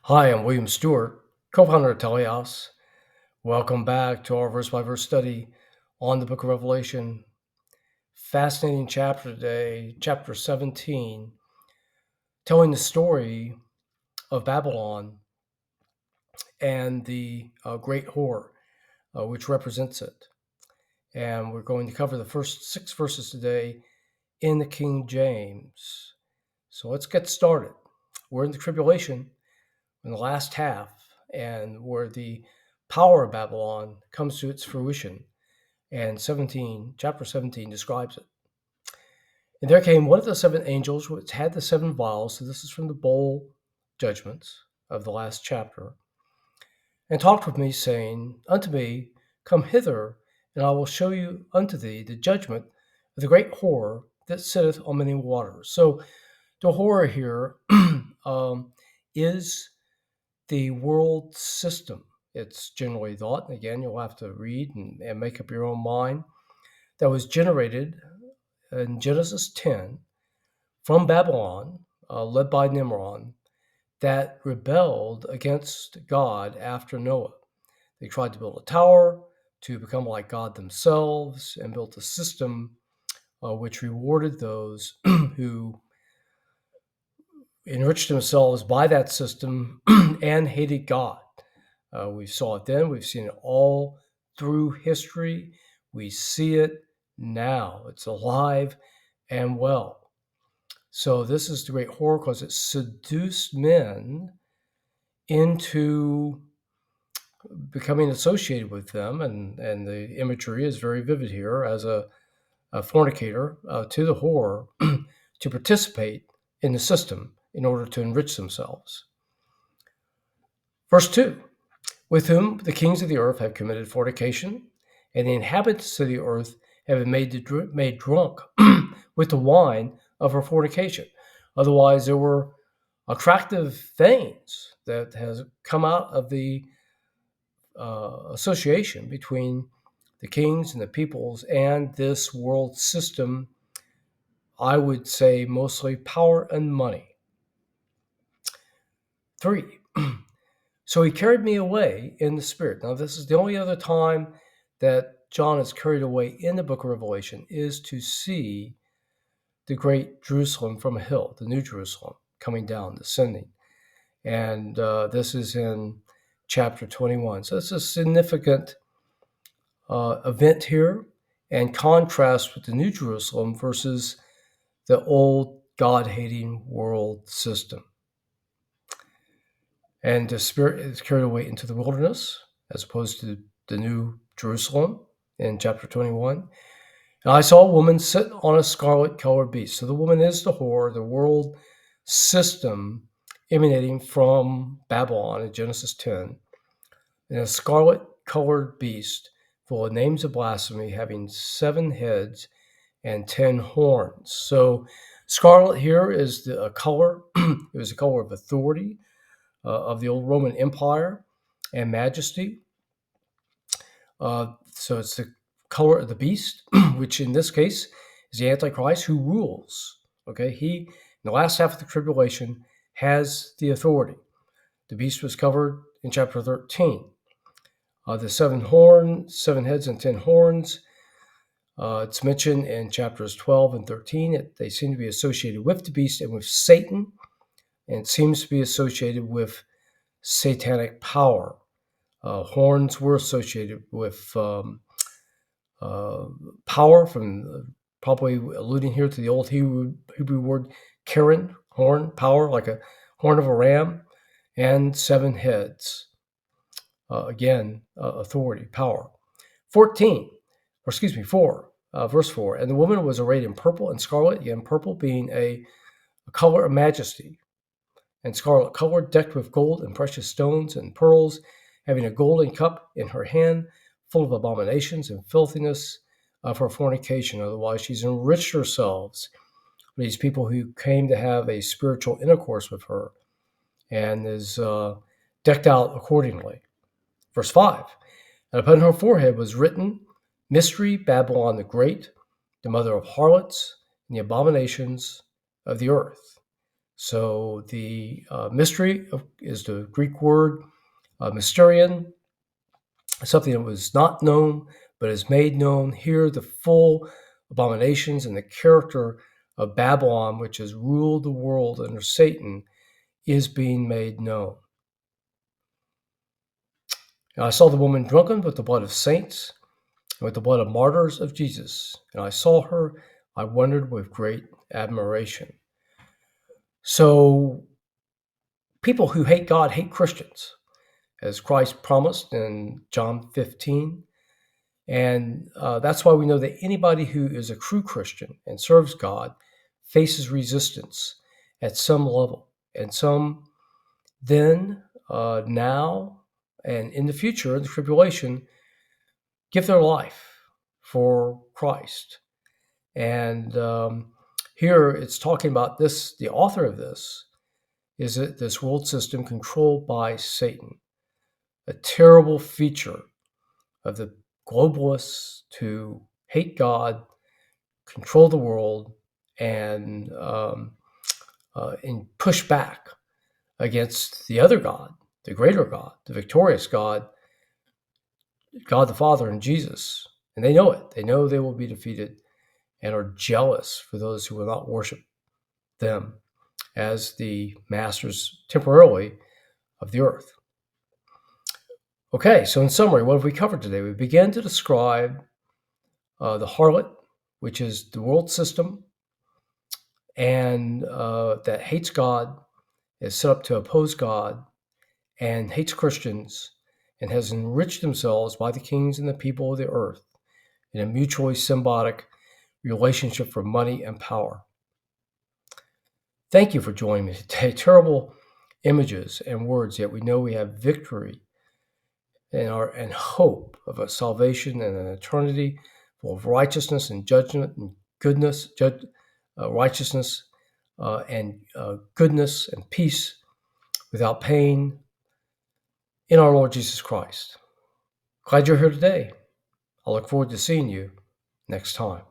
Hi, I'm William Stewart, co-founder of Teleos. Welcome back to our verse-by-verse study on the book of Revelation. Fascinating chapter today, chapter 17, telling the story of Babylon and the great whore, which represents it. And we're going to cover the first 6 verses today in the King James. So let's get started. We're in the tribulation in the last half, and where the power of Babylon comes to its fruition. And chapter 17 describes it. And there came one of the 7 angels which had the 7 vials. So this is from the bowl judgments of the last chapter. And talked with me, saying unto me, Come hither, and I will show you unto thee the judgment of the great whore that sitteth on many waters. So the whore here is the world system. It's generally thought, and again, you'll have to read and make up your own mind, that was generated in Genesis 10 from Babylon, led by Nimrod, that rebelled against God after Noah. They tried to build a tower to become like God themselves and built a system which rewarded those who enriched themselves by that system and hated God. We saw it then. We've seen it all through history. We see it now. It's alive and well. So this is the great whore because it seduced men into becoming associated with them. And the imagery is very vivid here as a fornicator to the whore to participate in the system in order to enrich themselves. Verse 2. With whom the kings of the earth have committed fornication, and the inhabitants of the earth have been made drunk with the wine of her fornication. Otherwise, there were attractive things that has come out of the association between the kings and the peoples and this world system. I would say mostly power and money. 3. So he carried me away in the spirit. Now, this is the only other time that John is carried away in the book of Revelation, is to see the great Jerusalem from a hill, the New Jerusalem, coming down, descending. And this is in chapter 21. So it's a significant event here, and contrast with the New Jerusalem versus the old God-hating world system. And the Spirit is carried away into the wilderness, as opposed to the New Jerusalem in chapter 21. And I saw a woman sit on a scarlet-colored beast. So the woman is the whore, the world system emanating from Babylon in Genesis 10. And a scarlet-colored beast full of names of blasphemy, having 7 heads and 10 horns. So scarlet here is the color. It was a color of authority, of the old Roman Empire and majesty. So it's the color of the beast, which in this case is the Antichrist who rules. Okay, he, in the last half of the tribulation, has the authority. The beast was covered in chapter 13. The 7 heads and 10 horns, it's mentioned in chapters 12 and 13. They seem to be associated with the beast and with Satan, and it seems to be associated with satanic power. Horns were associated with power, from probably alluding here to the old Hebrew word keren, horn, power, like a horn of a ram, and 7 heads. Again, authority, power. 4, verse 4. And the woman was arrayed in purple and scarlet, again, purple being a color of majesty, and scarlet color, decked with gold and precious stones and pearls, having a golden cup in her hand, full of abominations and filthiness of her fornication. Otherwise, she's enriched herself with these people who came to have a spiritual intercourse with her, and is decked out accordingly. Verse 5, and upon her forehead was written, Mystery, Babylon the Great, the mother of harlots and the abominations of the earth. So the mystery is the Greek word mysterion, something that was not known but is made known. Here, the full abominations and the character of Babylon, which has ruled the world under Satan, is being made known. And I saw the woman drunken with the blood of saints and with the blood of martyrs of Jesus. And I saw her, I wondered with great admiration. So people who hate God hate Christians, as Christ promised in John 15. And that's why we know that anybody who is a true Christian and serves God faces resistance at some level. And some then, now, and in the future, in the tribulation, give their life for Christ. And here it's talking about this, the author of this is that this world system controlled by Satan, a terrible feature of the globalists who hate God, control the world, and push back against the other God, the greater God, the victorious God, God the Father and Jesus. And they know it. They know they will be defeated and are jealous for those who will not worship them as the masters temporarily of the earth. Okay, so in summary, what have we covered today? We began to describe the harlot, which is the world system, and that hates God, is set up to oppose God, and hates Christians, and has enriched themselves by the kings and the people of the earth in a mutually symbiotic relationship for money and power. Thank you for joining me today. Terrible images and words, yet we know we have victory and hope of a salvation and an eternity full of righteousness and judgment and goodness, righteousness and goodness and peace without pain in our Lord Jesus Christ. Glad you're here today. I look forward to seeing you next time.